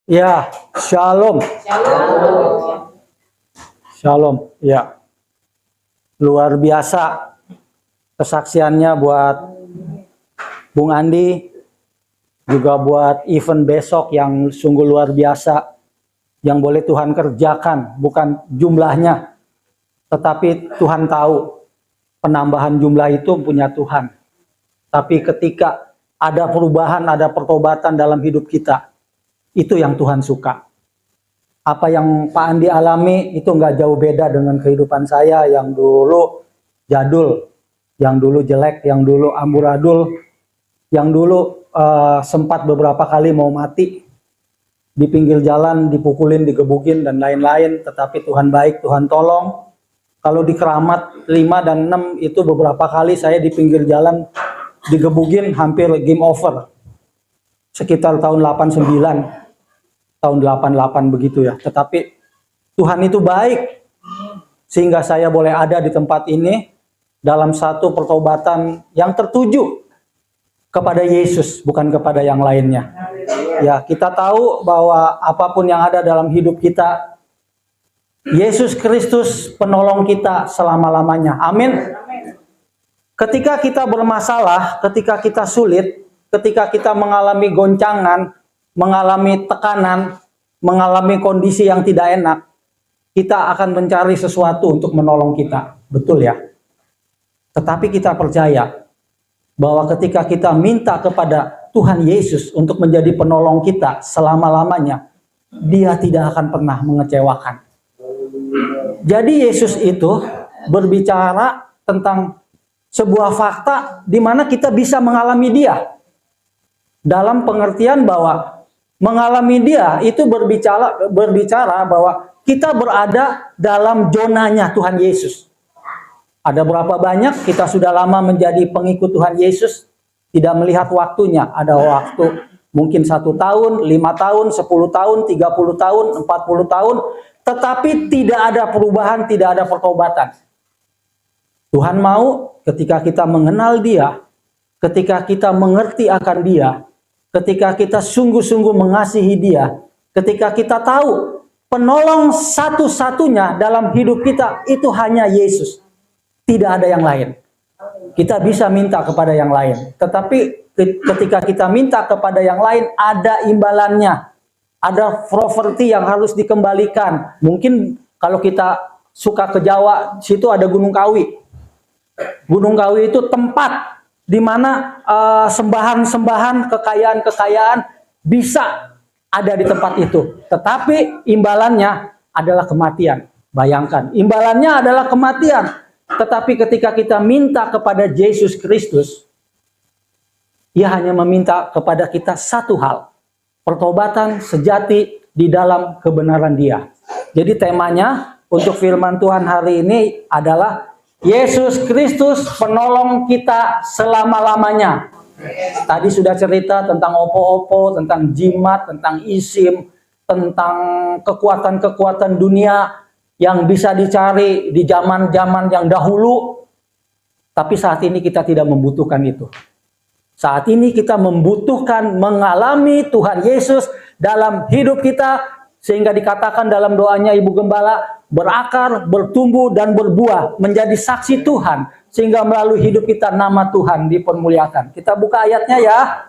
Ya, shalom. Shalom. Ya. Luar biasa kesaksiannya buat Bung Andi, juga buat event besok yang sungguh luar biasa, yang boleh Tuhan kerjakan, bukan jumlahnya, tetapi Tuhan tahu penambahan jumlah itu punya Tuhan. Tapi ketika ada perubahan, ada pertobatan dalam hidup kita, itu yang Tuhan suka. Apa yang Pak Andi alami itu nggak jauh beda dengan kehidupan saya yang dulu jadul, yang dulu jelek, yang dulu amburadul, yang dulu sempat beberapa kali mau mati di pinggir jalan, dipukulin, digebukin dan lain-lain. Tetapi Tuhan baik, Tuhan tolong. Kalau di Keramat 5 dan 6 itu beberapa kali saya di pinggir jalan digebukin, hampir game over. Sekitar tahun 89, tahun 88 begitu ya. Tetapi Tuhan itu baik sehingga saya boleh ada di tempat ini dalam satu pertobatan yang tertuju kepada Yesus, bukan kepada yang lainnya. Ya, kita tahu bahwa apapun yang ada dalam hidup kita, Yesus Kristus penolong kita selama-lamanya. Amin. Ketika kita bermasalah, ketika kita sulit, ketika kita mengalami goncangan, mengalami tekanan, mengalami kondisi yang tidak enak, kita akan mencari sesuatu untuk menolong kita. Betul ya? Tetapi kita percaya bahwa ketika kita minta kepada Tuhan Yesus untuk menjadi penolong kita selama-lamanya, Dia tidak akan pernah mengecewakan. Jadi Yesus itu berbicara tentang sebuah fakta di mana kita bisa mengalami Dia. Dalam pengertian bahwa mengalami Dia itu berbicara bahwa kita berada dalam zonanya Tuhan Yesus. Ada berapa banyak kita sudah lama menjadi pengikut Tuhan Yesus, tidak melihat waktunya. Ada waktu mungkin 1 tahun, 5 tahun, 10 tahun, 30 tahun, 40 tahun, tetapi tidak ada perubahan, tidak ada pertobatan. Tuhan mau ketika kita mengenal Dia, ketika kita mengerti akan Dia, ketika kita sungguh-sungguh mengasihi Dia, ketika kita tahu penolong satu-satunya dalam hidup kita itu hanya Yesus. Tidak ada yang lain. Kita bisa minta kepada yang lain. Tetapi ketika kita minta kepada yang lain, ada imbalannya. Ada properti yang harus dikembalikan. Mungkin kalau kita suka ke Jawa, situ ada Gunung Kawi. Gunung Kawi itu tempat di mana sembahan-sembahan, kekayaan-kekayaan bisa ada di tempat itu. Tetapi imbalannya adalah kematian. Bayangkan, imbalannya adalah kematian. Tetapi ketika kita minta kepada Yesus Kristus, Ia hanya meminta kepada kita satu hal. Pertobatan sejati di dalam kebenaran Dia. Jadi temanya untuk firman Tuhan hari ini adalah Yesus Kristus penolong kita selama-lamanya. Tadi sudah cerita tentang opo-opo, tentang jimat, tentang isim, tentang kekuatan-kekuatan dunia yang bisa dicari di zaman-zaman yang dahulu. Tapi saat ini kita tidak membutuhkan itu. Saat ini kita membutuhkan mengalami Tuhan Yesus dalam hidup kita, sehingga dikatakan dalam doanya Ibu Gembala, berakar, bertumbuh, dan berbuah, menjadi saksi Tuhan, sehingga melalui hidup kita nama Tuhan dipermuliakan. Kita buka ayatnya ya.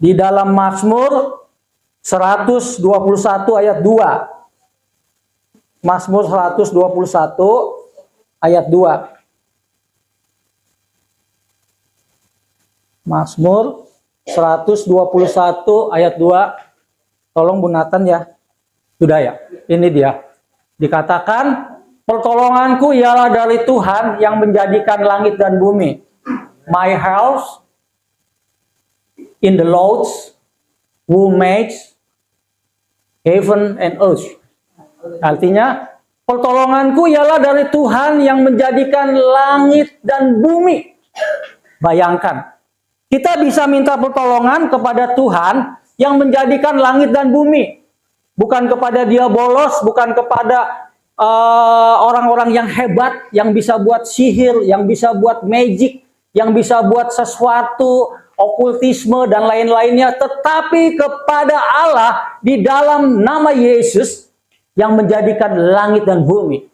Di dalam Mazmur 121 ayat 2. Mazmur 121 ayat 2. Mazmur 121 ayat 2. Tolong Bu Nathan ya. Sudah ya? Ini dia. Dikatakan, pertolonganku ialah dari Tuhan yang menjadikan langit dan bumi. My house in the Lord's who makes heaven and earth. Artinya, pertolonganku ialah dari Tuhan yang menjadikan langit dan bumi. Bayangkan, kita bisa minta pertolongan kepada Tuhan yang menjadikan langit dan bumi. Bukan kepada diabolos, bukan kepada orang-orang yang hebat, yang bisa buat sihir, yang bisa buat magic, yang bisa buat sesuatu, okultisme dan lain-lainnya, tetapi kepada Allah di dalam nama Yesus yang menjadikan langit dan bumi.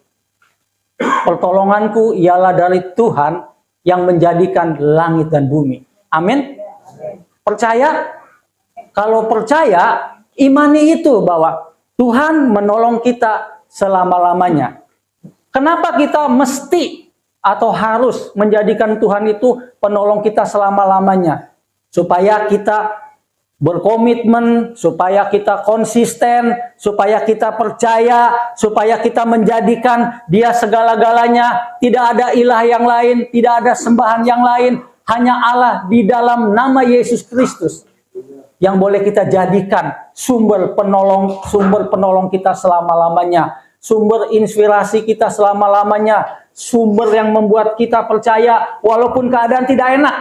Pertolonganku ialah dari Tuhan yang menjadikan langit dan bumi. Amin. Percaya? Kalau percaya, imani itu bahwa Tuhan menolong kita selama-lamanya. Kenapa kita mesti atau harus menjadikan Tuhan itu penolong kita selama-lamanya? Supaya kita berkomitmen, supaya kita konsisten, supaya kita percaya, supaya kita menjadikan Dia segala-galanya. Tidak ada ilah yang lain, tidak ada sembahan yang lain, hanya Allah di dalam nama Yesus Kristus yang boleh kita jadikan sumber penolong kita selama-lamanya, sumber inspirasi kita selama-lamanya, sumber yang membuat kita percaya walaupun keadaan tidak enak.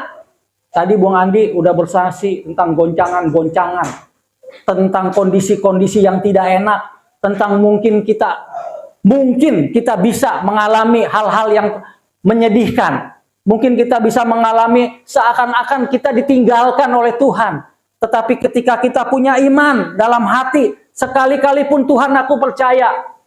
Tadi Bung Andi udah bersaksi tentang goncangan-goncangan, tentang kondisi-kondisi yang tidak enak, tentang mungkin kita bisa mengalami hal-hal yang menyedihkan. Mungkin kita bisa mengalami seakan-akan kita ditinggalkan oleh Tuhan. Tetapi ketika kita punya iman dalam hati, sekali-kali pun Tuhan, aku percaya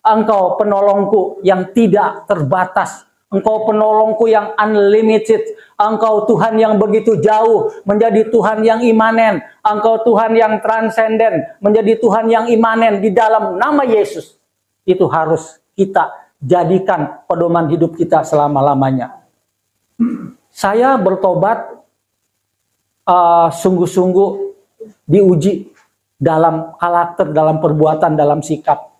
Engkau penolongku yang tidak terbatas. Engkau penolongku yang unlimited. Engkau Tuhan yang begitu jauh, menjadi Tuhan yang imanen. Engkau Tuhan yang transenden, menjadi Tuhan yang imanen di dalam nama Yesus. Itu harus kita jadikan pedoman hidup kita selama-lamanya. Saya bertobat sungguh-sungguh diuji dalam karakter, dalam perbuatan, dalam sikap,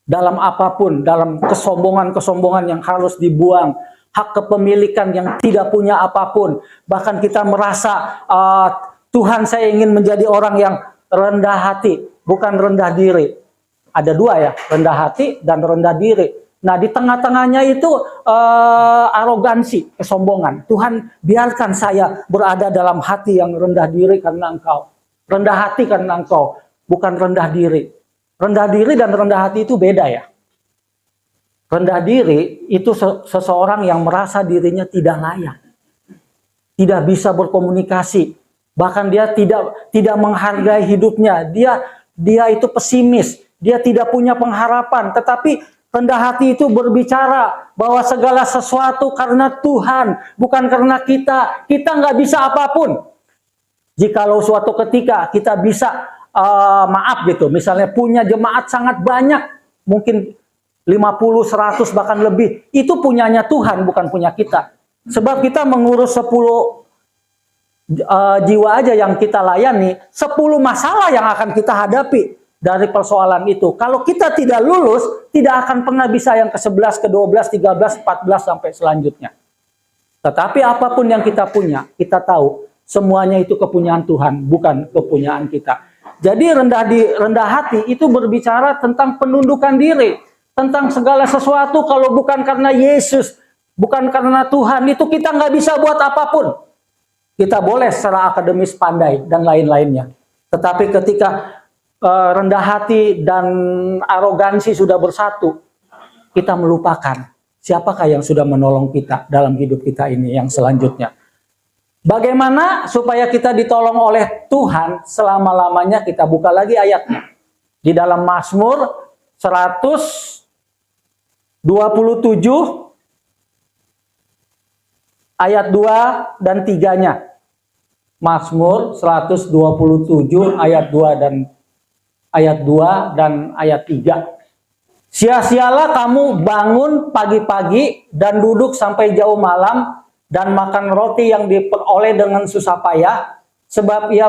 dalam apapun, dalam kesombongan-kesombongan yang harus dibuang, hak kepemilikan yang tidak punya apapun. Bahkan kita merasa Tuhan, saya ingin menjadi orang yang rendah hati, bukan rendah diri. Ada dua ya, rendah hati dan rendah diri. Nah, di tengah-tengahnya itu arogansi, kesombongan. Tuhan, biarkan saya berada dalam hati yang rendah diri karena Engkau. Rendah hati karena Engkau, bukan rendah diri. Rendah diri dan rendah hati itu beda ya. Rendah diri itu seseorang yang merasa dirinya tidak layak. Tidak bisa berkomunikasi. Bahkan dia tidak menghargai hidupnya. Dia itu pesimis. Dia tidak punya pengharapan. Tetapi rendah hati itu berbicara bahwa segala sesuatu karena Tuhan, bukan karena kita. Kita nggak bisa apapun. Jikalau suatu ketika kita bisa, maaf gitu, misalnya punya jemaat sangat banyak, mungkin 50, 100, bahkan lebih. Itu punyanya Tuhan, bukan punya kita. Sebab kita mengurus 10 jiwa aja yang kita layani, 10 masalah yang akan kita hadapi. Dari persoalan itu, kalau kita tidak lulus, tidak akan pernah bisa yang ke-11, ke-12, 13, 14 sampai selanjutnya. Tetapi apapun yang kita punya, kita tahu semuanya itu kepunyaan Tuhan, bukan kepunyaan kita. Jadi rendah hati itu berbicara tentang penundukan diri, tentang segala sesuatu. Kalau bukan karena Yesus, bukan karena Tuhan, itu kita nggak bisa buat apapun. Kita boleh secara akademis pandai dan lain-lainnya, tetapi ketika rendah hati dan arogansi sudah bersatu, kita melupakan siapakah yang sudah menolong kita dalam hidup kita ini yang selanjutnya. Bagaimana supaya kita ditolong oleh Tuhan selama-lamanya? Kita buka lagi ayatnya. Di dalam Mazmur 127 ayat 2 dan 3-nya. Mazmur 127 ayat 2 dan ayat 3. Sia-sialah kamu bangun pagi-pagi dan duduk sampai jauh malam dan makan roti yang diperoleh dengan susah payah, sebab ia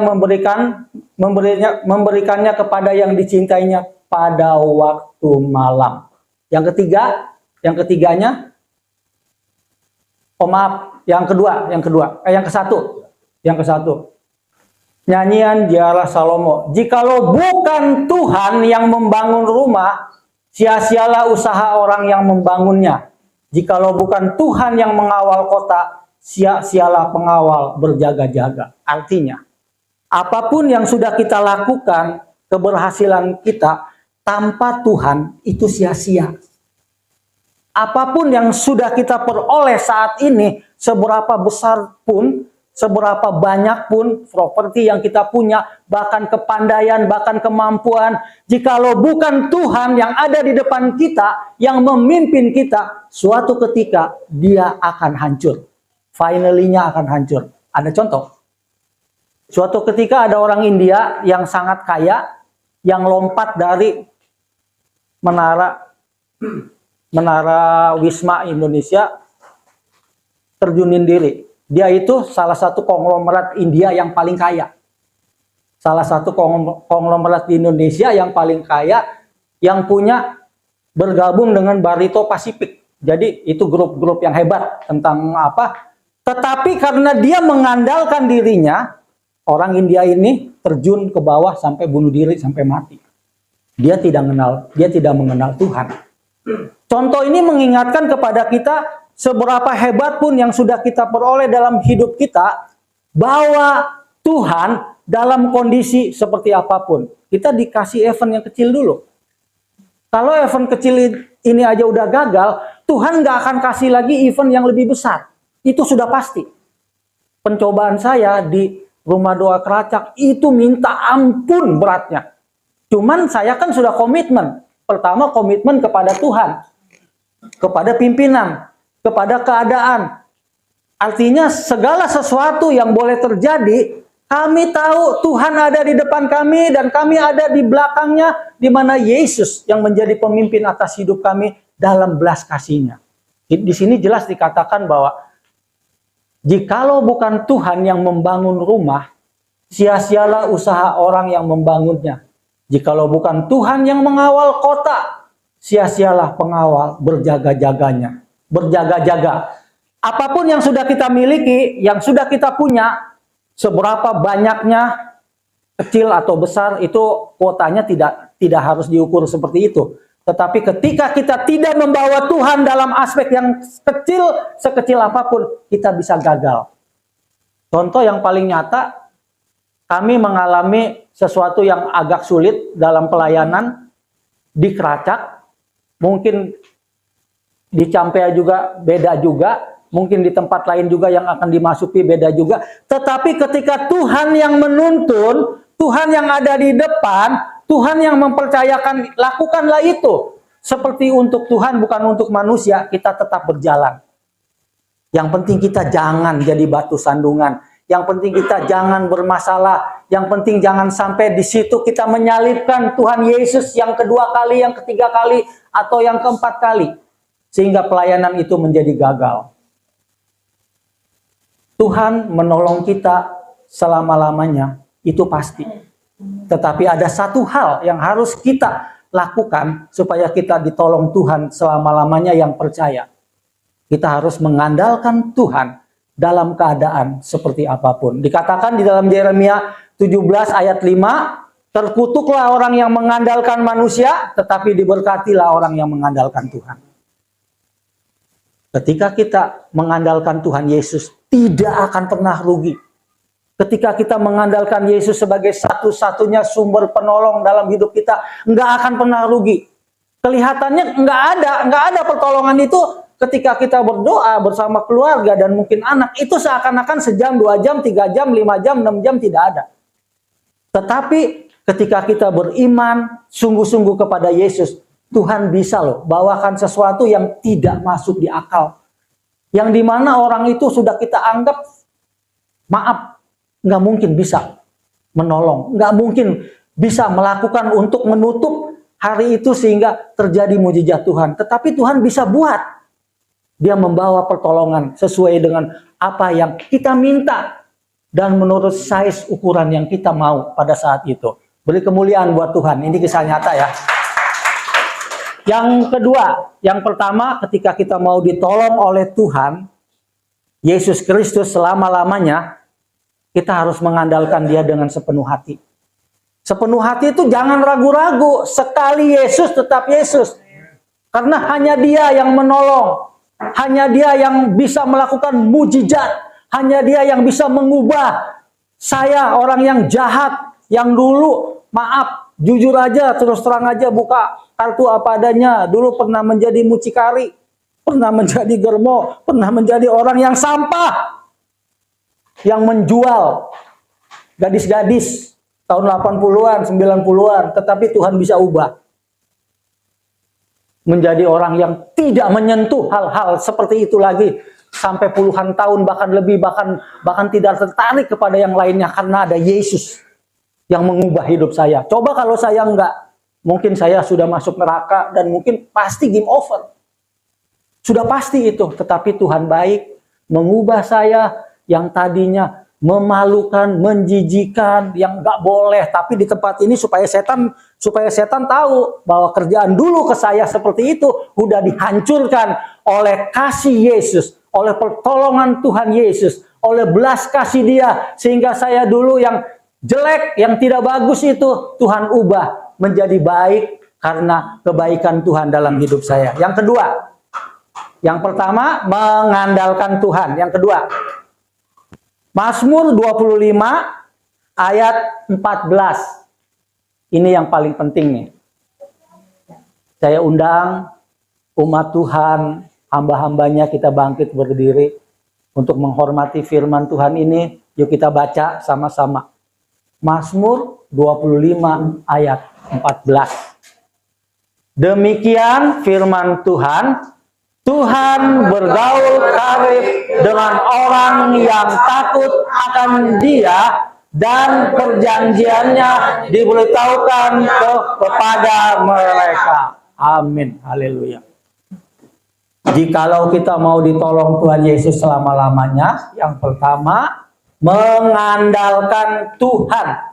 memberikannya kepada yang dicintainya pada waktu malam. Yang ketiganya, yang kesatu. Nyanyian Ziarah Salomo. Jikalau bukan Tuhan yang membangun rumah, sia-sialah usaha orang yang membangunnya. Jikalau bukan Tuhan yang mengawal kota, sia-sialah pengawal berjaga-jaga. Artinya, apapun yang sudah kita lakukan, keberhasilan kita tanpa Tuhan itu sia-sia. Apapun yang sudah kita peroleh saat ini, seberapa besar pun, seberapa banyak pun properti yang kita punya, bahkan kepandaian, bahkan kemampuan, jikalau bukan Tuhan yang ada di depan kita, yang memimpin kita, suatu ketika dia akan hancur. Finally-nya akan hancur. Ada contoh. Suatu ketika ada orang India yang sangat kaya, yang lompat dari menara Wisma Indonesia, terjunin diri. Dia itu salah satu konglomerat India yang paling kaya. Salah satu konglomerat di Indonesia yang paling kaya, yang punya bergabung dengan Barito Pacific. Jadi itu grup-grup yang hebat tentang apa. Tetapi karena dia mengandalkan dirinya, orang India ini terjun ke bawah sampai bunuh diri, sampai mati. Dia tidak mengenal Tuhan. Contoh ini mengingatkan kepada kita, seberapa hebat pun yang sudah kita peroleh dalam hidup kita, bahwa Tuhan dalam kondisi seperti apapun, kita dikasih event yang kecil dulu. Kalau event kecil ini aja udah gagal, Tuhan nggak akan kasih lagi event yang lebih besar. Itu sudah pasti. Pencobaan saya di Rumah Doa Keracak itu minta ampun beratnya. Cuman saya kan sudah komitmen. Pertama komitmen kepada Tuhan, kepada pimpinan, kepada keadaan. Artinya segala sesuatu yang boleh terjadi, kami tahu Tuhan ada di depan kami dan kami ada di belakangnya, di mana Yesus yang menjadi pemimpin atas hidup kami dalam belas kasih-Nya. Di sini jelas dikatakan bahwa jikalau bukan Tuhan yang membangun rumah, sia-sialah usaha orang yang membangunnya. Jikalau bukan Tuhan yang mengawal kota, sia-sialah pengawal berjaga-jaganya. Berjaga-jaga. Apapun yang sudah kita miliki, yang sudah kita punya, seberapa banyaknya, kecil atau besar, itu kuotanya tidak harus diukur seperti itu. Tetapi ketika kita tidak membawa Tuhan dalam aspek yang kecil, sekecil apapun, kita bisa gagal. Contoh yang paling nyata, kami mengalami sesuatu yang agak sulit dalam pelayanan di Keracak. Mungkin di Campea juga beda juga. Mungkin di tempat lain juga yang akan dimasuki beda juga. Tetapi ketika Tuhan yang menuntun, Tuhan yang ada di depan, Tuhan yang mempercayakan, lakukanlah itu. Seperti untuk Tuhan, bukan untuk manusia, kita tetap berjalan. Yang penting kita jangan jadi batu sandungan. Yang penting kita jangan bermasalah. Yang penting jangan sampai di situ kita menyalibkan Tuhan Yesus yang kedua kali, yang ketiga kali, atau yang keempat kali. Sehingga pelayanan itu menjadi gagal. Tuhan menolong kita selama-lamanya, itu pasti. Tetapi ada satu hal yang harus kita lakukan supaya kita ditolong Tuhan selama-lamanya, yang percaya. Kita harus mengandalkan Tuhan dalam keadaan seperti apapun. Dikatakan di dalam Yeremia 17 ayat 5, terkutuklah orang yang mengandalkan manusia, tetapi diberkatilah orang yang mengandalkan Tuhan. Ketika kita mengandalkan Tuhan Yesus, tidak akan pernah rugi. Ketika kita mengandalkan Yesus sebagai satu-satunya sumber penolong dalam hidup kita, nggak akan pernah rugi. Kelihatannya nggak ada pertolongan itu ketika kita berdoa bersama keluarga dan mungkin anak. Itu seakan-akan sejam, 2 jam, 3 jam, 5 jam, 6 jam tidak ada. Tetapi ketika kita beriman sungguh-sungguh kepada Yesus, Tuhan bisa loh bawakan sesuatu yang tidak masuk di akal. Yang dimana orang itu sudah kita anggap, maaf, nggak mungkin bisa menolong. Nggak mungkin bisa melakukan untuk menutup hari itu sehingga terjadi mujizat Tuhan. Tetapi Tuhan bisa buat. Dia membawa pertolongan sesuai dengan apa yang kita minta. Dan menurut size ukuran yang kita mau pada saat itu. Beri kemuliaan buat Tuhan. Ini kisah nyata ya. Yang kedua, yang pertama ketika kita mau ditolong oleh Tuhan, Yesus Kristus selama-lamanya, kita harus mengandalkan Dia dengan sepenuh hati. Sepenuh hati itu jangan ragu-ragu. Sekali Yesus tetap Yesus. Karena hanya Dia yang menolong. Hanya Dia yang bisa melakukan mujizat. Hanya Dia yang bisa mengubah saya, orang yang jahat, yang dulu, maaf, jujur aja, terus terang aja, buka kartu apa adanya. Dulu pernah menjadi mucikari, pernah menjadi germo, pernah menjadi orang yang sampah. yang menjual gadis-gadis tahun 80-an, 90-an, tetapi Tuhan bisa ubah menjadi orang yang tidak menyentuh hal-hal seperti itu lagi sampai puluhan tahun, bahkan lebih, bahkan tidak tertarik kepada yang lainnya karena ada Yesus yang mengubah hidup saya. Coba kalau saya enggak, mungkin saya sudah masuk neraka dan mungkin pasti game over. Sudah pasti itu, tetapi Tuhan baik mengubah saya yang tadinya memalukan, menjijikan, yang nggak boleh. Tapi di tempat ini supaya setan tahu bahwa kerjaan dulu ke saya seperti itu udah dihancurkan oleh kasih Yesus, oleh pertolongan Tuhan Yesus, oleh belas kasih Dia, sehingga saya dulu yang jelek, yang tidak bagus itu Tuhan ubah menjadi baik karena kebaikan Tuhan dalam hidup saya. Yang kedua, yang pertama mengandalkan Tuhan. Yang kedua, Mazmur 25 ayat 14. Ini yang paling penting nih. Saya undang umat Tuhan, hamba-hambanya, kita bangkit berdiri untuk menghormati firman Tuhan ini. Yuk kita baca sama-sama. Mazmur 25 ayat 14. Demikian firman Tuhan. Tuhan bergaul karib dengan orang yang takut akan Dia dan perjanjiannya diberitahukan kepada mereka. Amin. Haleluya. Jikalau kita mau ditolong Tuhan Yesus selama-lamanya, yang pertama mengandalkan Tuhan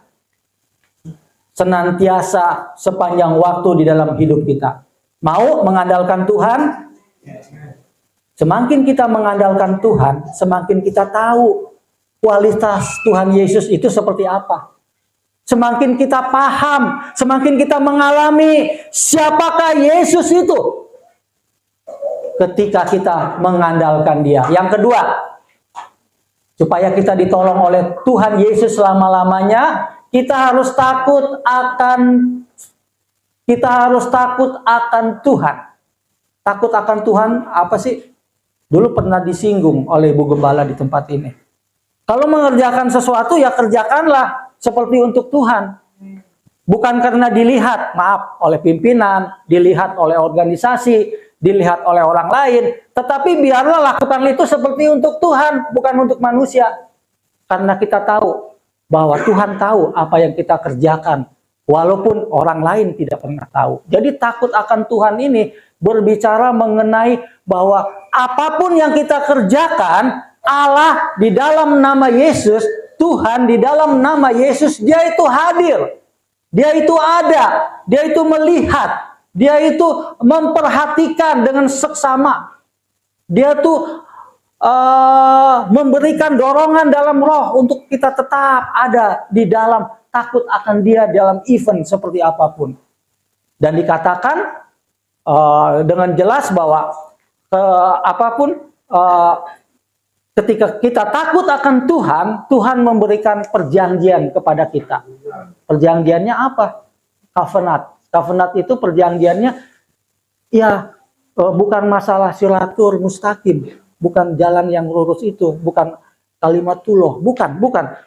senantiasa sepanjang waktu di dalam hidup kita. Mau mengandalkan Tuhan? Semakin kita mengandalkan Tuhan, semakin kita tahu kualitas Tuhan Yesus itu seperti apa. Semakin kita paham, semakin kita mengalami siapakah Yesus itu ketika kita mengandalkan Dia. Yang kedua, supaya kita ditolong oleh Tuhan Yesus selama-lamanya, kita harus takut akan Tuhan. Takut akan Tuhan apa sih? Dulu pernah disinggung oleh Ibu Gembala di tempat ini. Kalau mengerjakan sesuatu ya kerjakanlah seperti untuk Tuhan. Bukan karena dilihat, maaf, oleh pimpinan, dilihat oleh organisasi, dilihat oleh orang lain. Tetapi biarlah lakukan itu seperti untuk Tuhan, bukan untuk manusia. Karena kita tahu bahwa Tuhan tahu apa yang kita kerjakan. Walaupun orang lain tidak pernah tahu. Jadi takut akan Tuhan ini berbicara mengenai bahwa apapun yang kita kerjakan, Allah di dalam nama Yesus, Tuhan di dalam nama Yesus, Dia itu hadir. Dia itu ada, Dia itu melihat, Dia itu memperhatikan dengan seksama. Dia tuh memberikan dorongan dalam roh untuk kita tetap ada di dalam takut akan Dia dalam event seperti apapun. Dan dikatakan dengan jelas bahwa apapun ketika kita takut akan Tuhan, Tuhan memberikan perjanjian kepada kita. Perjanjiannya apa? Covenant. Covenant itu perjanjiannya ya bukan masalah silatur mustaqim, bukan jalan yang lurus itu, bukan kalimatullah, bukan.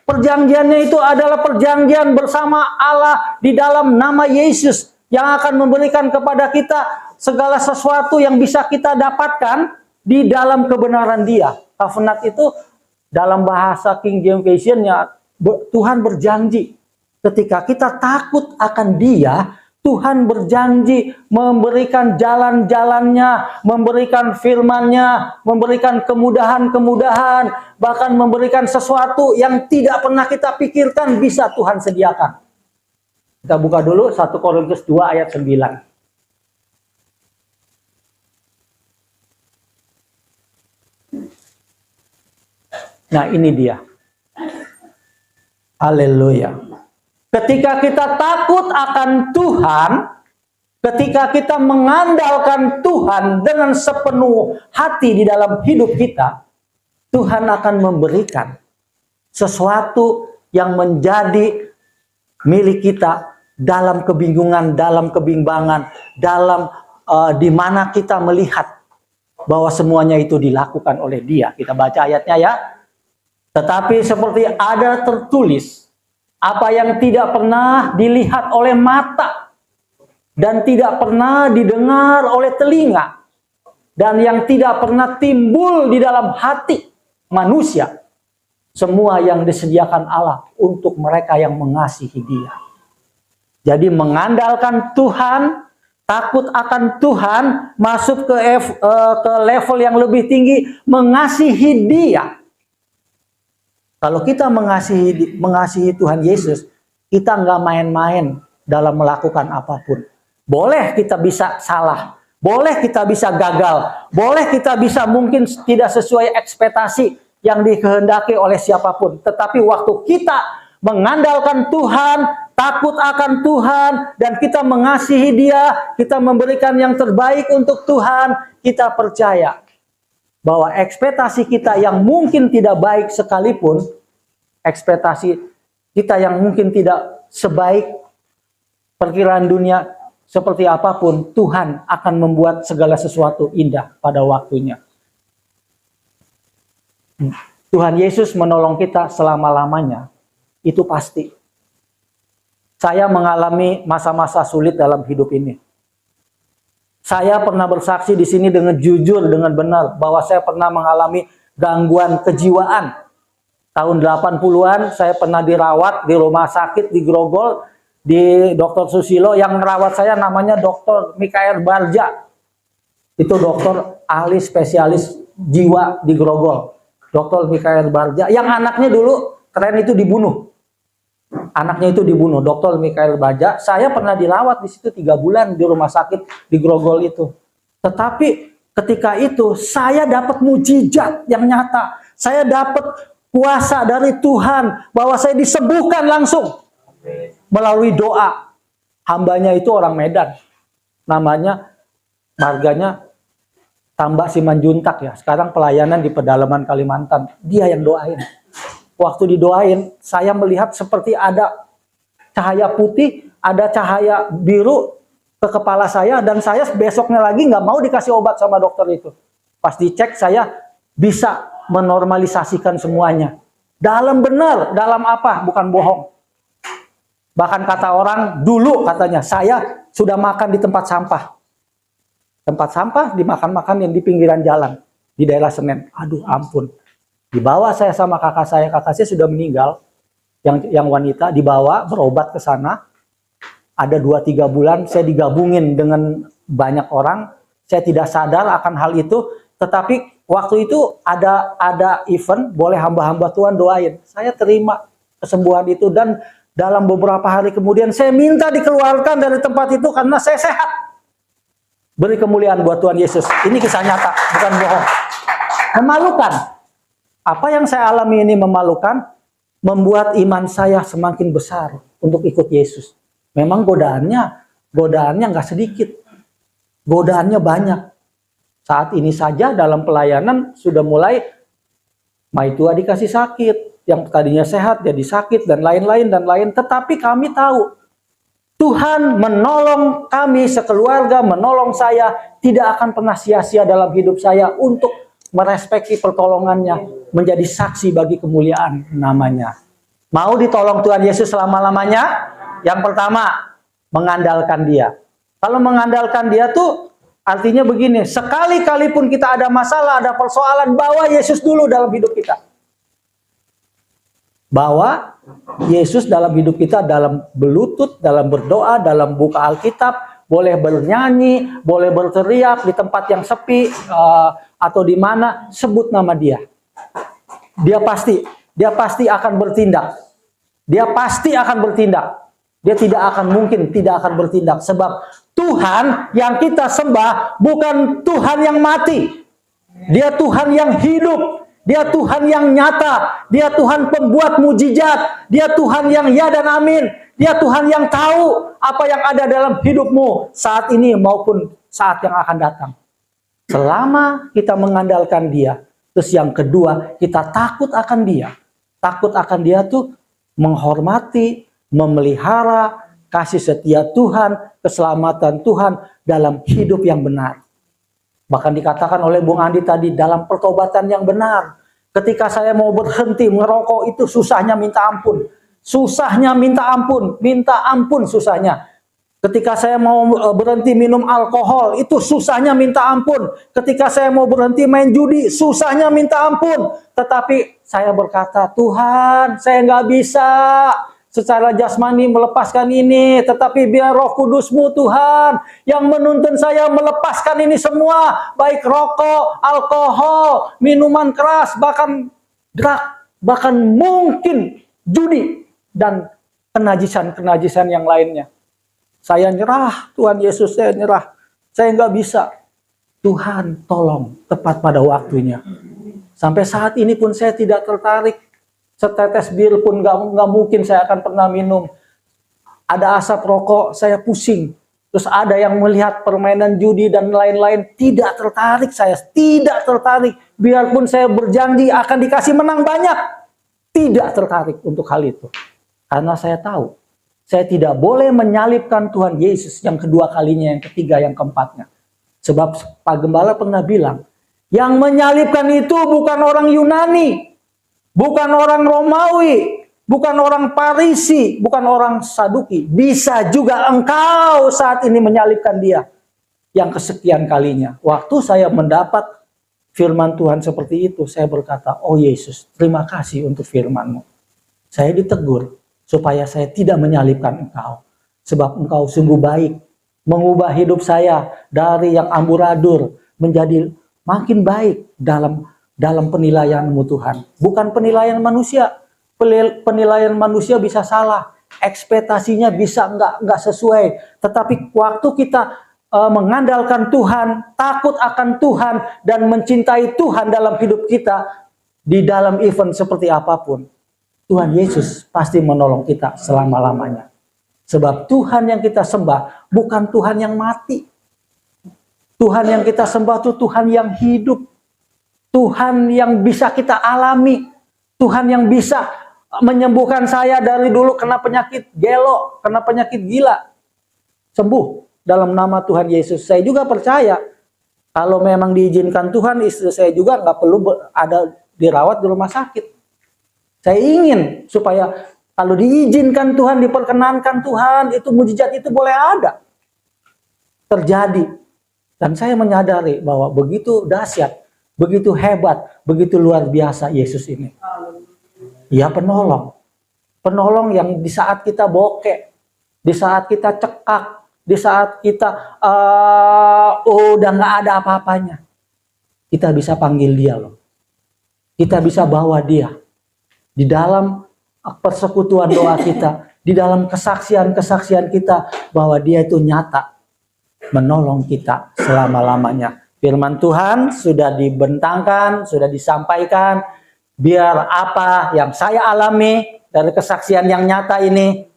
Perjanjiannya itu adalah perjanjian bersama Allah di dalam nama Yesus yang akan memberikan kepada kita segala sesuatu yang bisa kita dapatkan di dalam kebenaran Dia. Covenant itu dalam bahasa King James Version-nya, Tuhan berjanji ketika kita takut akan Dia, Tuhan berjanji memberikan jalan-jalannya, memberikan firman-Nya, memberikan kemudahan-kemudahan, bahkan memberikan sesuatu yang tidak pernah kita pikirkan bisa Tuhan sediakan. Kita buka dulu 1 Korintus 2 ayat 9. Nah, ini dia. Haleluya. Ketika kita takut akan Tuhan, ketika kita mengandalkan Tuhan dengan sepenuh hati di dalam hidup kita, Tuhan akan memberikan sesuatu yang menjadi milik kita dalam kebingungan, dalam kebimbangan, dalam di mana kita melihat bahwa semuanya itu dilakukan oleh Dia. Kita baca ayatnya ya. Tetapi seperti ada tertulis, apa yang tidak pernah dilihat oleh mata dan tidak pernah didengar oleh telinga dan yang tidak pernah timbul di dalam hati manusia, semua yang disediakan Allah untuk mereka yang mengasihi Dia. Jadi mengandalkan Tuhan, takut akan Tuhan, masuk ke level yang lebih tinggi, mengasihi Dia. Kalau kita mengasihi Tuhan Yesus, kita nggak main-main dalam melakukan apapun. Boleh kita bisa salah, boleh kita bisa gagal, boleh kita bisa mungkin tidak sesuai ekspektasi yang dikehendaki oleh siapapun. Tetapi waktu kita mengandalkan Tuhan, takut akan Tuhan, dan kita mengasihi Dia, kita memberikan yang terbaik untuk Tuhan, kita percaya bahwa ekspektasi kita yang mungkin tidak baik sekalipun, ekspektasi kita yang mungkin tidak sebaik perkiraan dunia seperti apapun, Tuhan akan membuat segala sesuatu indah pada waktunya. Tuhan Yesus menolong kita selama-lamanya, itu pasti. Saya mengalami masa-masa sulit dalam hidup ini. Saya pernah bersaksi di sini dengan jujur, dengan benar, bahwa saya pernah mengalami gangguan kejiwaan. Tahun 80-an saya pernah dirawat di rumah sakit di Grogol, di Dr. Susilo. Yang merawat saya namanya Dr. Mikael Barja. Itu dokter ahli spesialis jiwa di Grogol. Dr. Mikael Barja. Yang anaknya dulu keren itu dibunuh. Anaknya itu dibunuh, Dr. Mikael Barja. Saya pernah dirawat di situ 3 bulan di rumah sakit di Grogol itu. Tetapi ketika itu saya dapat mujizat yang nyata. Saya dapat kuasa dari Tuhan bahwa saya disembuhkan langsung melalui doa. Hambanya itu orang Medan. Namanya, marganya Tambak Simanjuntak ya. Sekarang pelayanan di pedalaman Kalimantan. Dia yang doain. Waktu didoain, saya melihat seperti ada cahaya putih, ada cahaya biru ke kepala saya, dan saya besoknya lagi nggak mau dikasih obat sama dokter itu. Pas dicek, saya bisa menormalisasikan semuanya. Dalam benar, dalam apa? Bukan bohong. Bahkan kata orang, dulu katanya, saya sudah makan di tempat sampah. Tempat sampah dimakan-makan yang di pinggiran jalan, di daerah Senen. Aduh ampun. Dibawa saya sama kakak saya sudah meninggal, yang wanita, dibawa berobat ke sana. Ada 2-3 bulan saya digabungin dengan banyak orang. Saya tidak sadar akan hal itu, tetapi waktu itu ada event, boleh hamba-hamba Tuhan doain. Saya terima kesembuhan itu, dan dalam beberapa hari kemudian saya minta dikeluarkan dari tempat itu karena saya sehat. Beri kemuliaan buat Tuhan Yesus. Ini kisah nyata, bukan bohong. Memalukan. Apa yang saya alami ini memalukan, membuat iman saya semakin besar untuk ikut Yesus. Memang godaannya nggak sedikit. Godaannya banyak. Saat ini saja dalam pelayanan sudah mulai, maitua dikasih sakit, yang tadinya sehat jadi sakit, dan lain-lain dan lain. Tetapi kami tahu, Tuhan menolong kami sekeluarga, menolong saya, tidak akan pernah sia-sia dalam hidup saya untuk merespekti pertolongannya, menjadi saksi bagi kemuliaan namanya. Mau ditolong Tuhan Yesus selama-lamanya? Yang pertama, mengandalkan Dia. Kalau mengandalkan Dia tuh artinya begini, sekali-kali pun kita ada masalah, ada persoalan, bawa Yesus dulu dalam hidup kita. Bawa Yesus dalam hidup kita, dalam berlutut, dalam berdoa, dalam buka Alkitab, boleh bernyanyi, boleh berteriak di tempat yang sepi, atau di mana, sebut nama Dia. Dia pasti akan bertindak. Dia pasti akan bertindak. Dia tidak akan bertindak, sebab Tuhan yang kita sembah bukan Tuhan yang mati. Dia Tuhan yang hidup. Dia Tuhan yang nyata. Dia Tuhan pembuat mujizat. Dia Tuhan yang ya dan amin. Dia Tuhan yang tahu apa yang ada dalam hidupmu saat ini maupun saat yang akan datang. Selama kita mengandalkan Dia. Terus yang kedua, kita takut akan Dia. Takut akan Dia tuh menghormati, memelihara kasih setia Tuhan, keselamatan Tuhan dalam hidup yang benar. Bahkan dikatakan oleh Bung Andi tadi, dalam pertobatan yang benar. Ketika saya mau berhenti merokok itu susahnya minta ampun. Susahnya minta ampun susahnya. Ketika saya mau berhenti minum alkohol, itu susahnya minta ampun. Ketika saya mau berhenti main judi, susahnya minta ampun. Tetapi saya berkata, Tuhan, saya nggak bisa secara jasmani melepaskan ini. Tetapi biar Roh Kudus-Mu Tuhan yang menuntun saya melepaskan ini semua. Baik rokok, alkohol, minuman keras, bahkan drug, bahkan mungkin judi dan kenajisan-kenajisan yang lainnya. Saya nyerah, Tuhan Yesus, saya nyerah. Saya nggak bisa. Tuhan tolong tepat pada waktunya. Sampai saat ini pun saya tidak tertarik. Setetes bir pun nggak mungkin saya akan pernah minum. Ada asap rokok, saya pusing. Terus ada yang melihat permainan judi dan lain-lain. Tidak tertarik saya, tidak tertarik. Biarpun saya berjanji akan dikasih menang banyak. Tidak tertarik untuk hal itu. Karena saya tahu. Saya tidak boleh menyalibkan Tuhan Yesus yang kedua kalinya, yang ketiga, yang keempatnya. Sebab Pak Gembala pernah bilang, yang menyalibkan itu bukan orang Yunani, bukan orang Romawi, bukan orang Parisi, bukan orang Saduki. Bisa juga engkau saat ini menyalibkan dia yang kesekian kalinya. Waktu saya mendapat firman Tuhan seperti itu, saya berkata, oh Yesus, terima kasih untuk firman-Mu. Saya ditegur supaya saya tidak menyalibkan engkau. Sebab engkau sungguh baik. Mengubah hidup saya dari yang amburadul menjadi makin baik dalam penilaian-Mu Tuhan. Bukan penilaian manusia. Penilaian manusia bisa salah. Ekspektasinya bisa enggak sesuai. Tetapi waktu kita mengandalkan Tuhan, takut akan Tuhan, dan mencintai Tuhan dalam hidup kita, di dalam event seperti apapun, Tuhan Yesus pasti menolong kita selama-lamanya. Sebab Tuhan yang kita sembah bukan Tuhan yang mati. Tuhan yang kita sembah itu Tuhan yang hidup. Tuhan yang bisa kita alami. Tuhan yang bisa menyembuhkan saya dari dulu kena penyakit gelo, kena penyakit gila. Sembuh dalam nama Tuhan Yesus. Saya juga percaya kalau memang diizinkan Tuhan, istri saya juga nggak perlu ada dirawat di rumah sakit. Saya ingin supaya kalau diizinkan Tuhan, diperkenankan Tuhan, itu mujizat itu boleh ada. Terjadi. Dan saya menyadari bahwa begitu dahsyat, begitu hebat, begitu luar biasa Yesus ini. Dia penolong. Penolong yang di saat kita bokeh, di saat kita cekak, di saat kita udah nggak ada apa-apanya. Kita bisa panggil dia loh. Kita bisa bawa dia. Di dalam persekutuan doa kita, di dalam kesaksian-kesaksian kita, bahwa dia itu nyata menolong kita selama-lamanya. Firman Tuhan sudah dibentangkan, sudah disampaikan, biar apa yang saya alami dari kesaksian yang nyata ini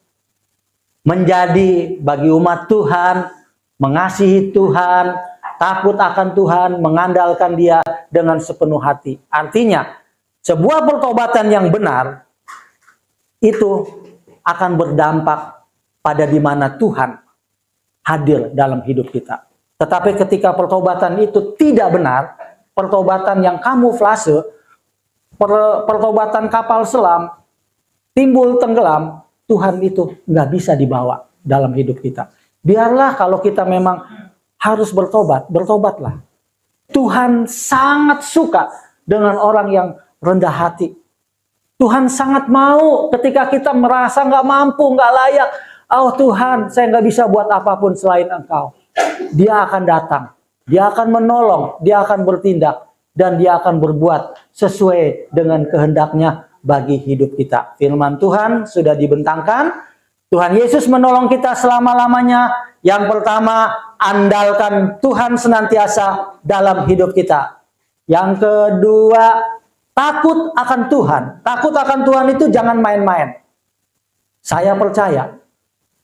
menjadi bagi umat Tuhan, mengasihi Tuhan, takut akan Tuhan, mengandalkan Dia dengan sepenuh hati. Artinya, sebuah pertobatan yang benar itu akan berdampak pada di mana Tuhan hadir dalam hidup kita. Tetapi ketika pertobatan itu tidak benar, pertobatan yang kamuflase, pertobatan kapal selam, timbul tenggelam, Tuhan itu nggak bisa dibawa dalam hidup kita. Biarlah kalau kita memang harus bertobat, bertobatlah. Tuhan sangat suka dengan orang yang rendah hati. Tuhan sangat mau ketika kita merasa nggak mampu, nggak layak. Oh Tuhan, saya nggak bisa buat apapun selain Engkau. Dia akan datang, Dia akan menolong, Dia akan bertindak, dan Dia akan berbuat sesuai dengan kehendaknya bagi hidup kita. Firman Tuhan sudah dibentangkan. Tuhan Yesus menolong kita selama-lamanya. Yang pertama, andalkan Tuhan senantiasa dalam hidup kita. Yang kedua, takut akan Tuhan. Takut akan Tuhan itu jangan main-main. Saya percaya,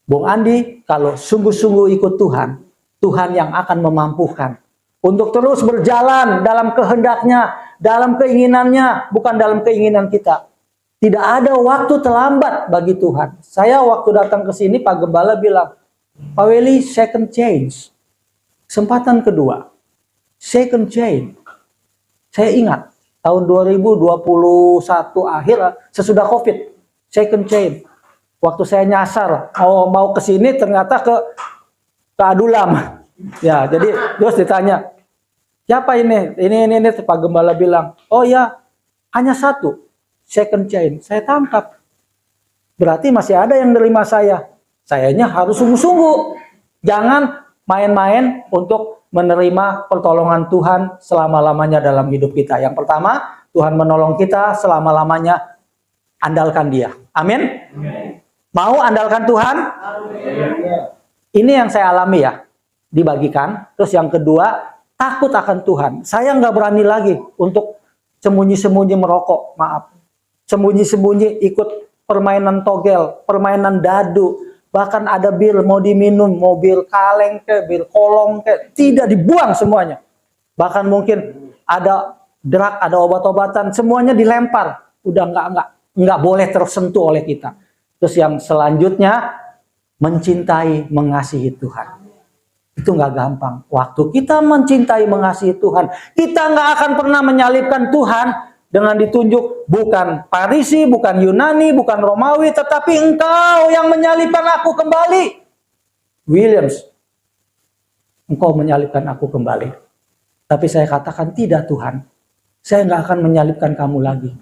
Bung Andi, kalau sungguh-sungguh ikut Tuhan, Tuhan yang akan memampukan untuk terus berjalan dalam kehendaknya, dalam keinginannya, bukan dalam keinginan kita. Tidak ada waktu terlambat bagi Tuhan. Saya waktu datang ke sini, Pak Gembala bilang, Pak Weli, second chance. Kesempatan kedua. Second chance. Saya ingat, tahun 2021 akhir, sesudah COVID, second chain. Waktu saya nyasar, mau ke sini ternyata ke Adulam. Ya, jadi terus ditanya, siapa ini? Ini Pak Gembala bilang, oh ya, hanya satu, second chain. Saya tangkap. Berarti masih ada yang nerima saya. Sayanya harus sungguh-sungguh. Jangan main-main untuk menerima pertolongan Tuhan selama-lamanya dalam hidup kita. Yang pertama, Tuhan menolong kita selama-lamanya, andalkan Dia. Amin. Mau andalkan Tuhan? Ini yang saya alami ya, dibagikan. Terus yang kedua, takut akan Tuhan. Saya nggak berani lagi untuk sembunyi-sembunyi merokok, maaf. Sembunyi-sembunyi ikut permainan togel, permainan dadu. Bahkan ada bir mau diminum, mau bir kaleng ke, bir kolong ke, tidak dibuang semuanya. Bahkan mungkin ada drug, ada obat-obatan, semuanya dilempar. Udah nggak boleh tersentuh oleh kita. Terus yang selanjutnya, mencintai, mengasihi Tuhan. Itu nggak gampang. Waktu kita mencintai, mengasihi Tuhan, kita nggak akan pernah menyalibkan Tuhan dengan ditunjuk bukan Parisi, bukan Yunani, bukan Romawi, tetapi Engkau yang menyalibkan aku kembali. Williams, Engkau menyalibkan aku kembali. Tapi saya katakan, tidak Tuhan, saya nggak akan menyalibkan kamu lagi.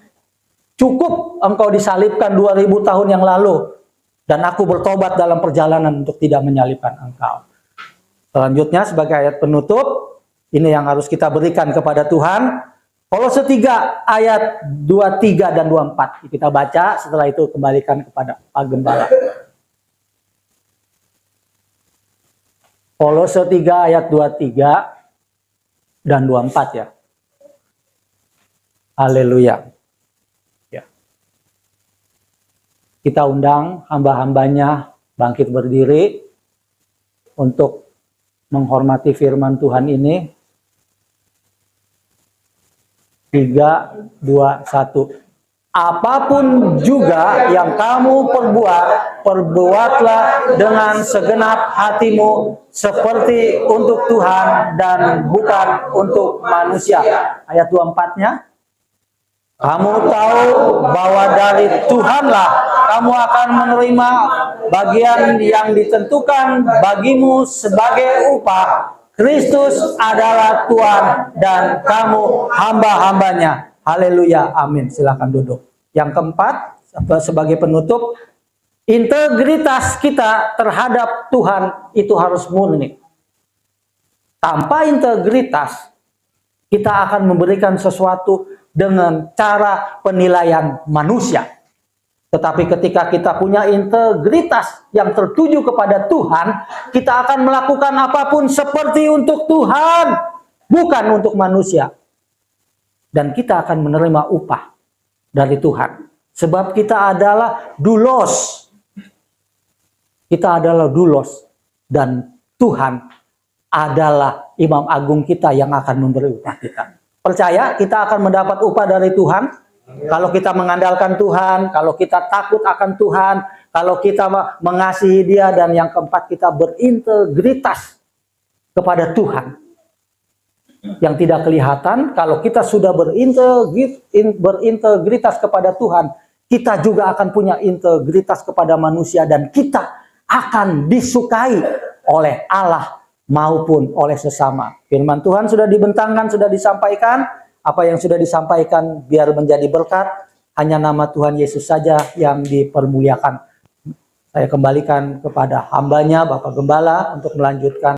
Cukup Engkau disalibkan 2000 tahun yang lalu, dan aku bertobat dalam perjalanan untuk tidak menyalibkan Engkau. Selanjutnya sebagai ayat penutup, ini yang harus kita berikan kepada Tuhan. Kolose 3 ayat 23 dan 24. Kita baca, setelah itu kembalikan kepada Pak Gembala. Kolose 3 ayat 23 dan 24 ya. Haleluya. Ya. Kita undang hamba-hambanya bangkit berdiri untuk menghormati firman Tuhan ini. 3, 2, 1. Apapun juga yang kamu perbuatlah dengan segenap hatimu seperti untuk Tuhan dan bukan untuk manusia. Ayat 24-nya. Kamu tahu bahwa dari Tuhanlah kamu akan menerima bagian yang ditentukan bagimu sebagai upah. Kristus adalah Tuhan dan kamu hamba-hambanya. Haleluya, amin. Silakan duduk. Yang keempat, sebagai penutup, integritas kita terhadap Tuhan itu harus murni. Tanpa integritas, kita akan memberikan sesuatu dengan cara penilaian manusia. Tetapi ketika kita punya integritas yang tertuju kepada Tuhan, kita akan melakukan apapun seperti untuk Tuhan, bukan untuk manusia. Dan kita akan menerima upah dari Tuhan. Sebab kita adalah doulos. Kita adalah doulos. Dan Tuhan adalah Imam Agung kita yang akan memberi upah kita. Percaya kita akan mendapat upah dari Tuhan? Kalau kita mengandalkan Tuhan, kalau kita takut akan Tuhan, kalau kita mengasihi Dia, dan yang keempat kita berintegritas kepada Tuhan. Yang tidak kelihatan, kalau kita sudah berintegritas kepada Tuhan, kita juga akan punya integritas kepada manusia, dan kita akan disukai oleh Allah maupun oleh sesama. Firman Tuhan sudah dibentangkan, sudah disampaikan. Apa yang sudah disampaikan biar menjadi berkat, hanya nama Tuhan Yesus saja yang dipermuliakan. Saya kembalikan kepada hambanya, Bapak Gembala, untuk melanjutkan.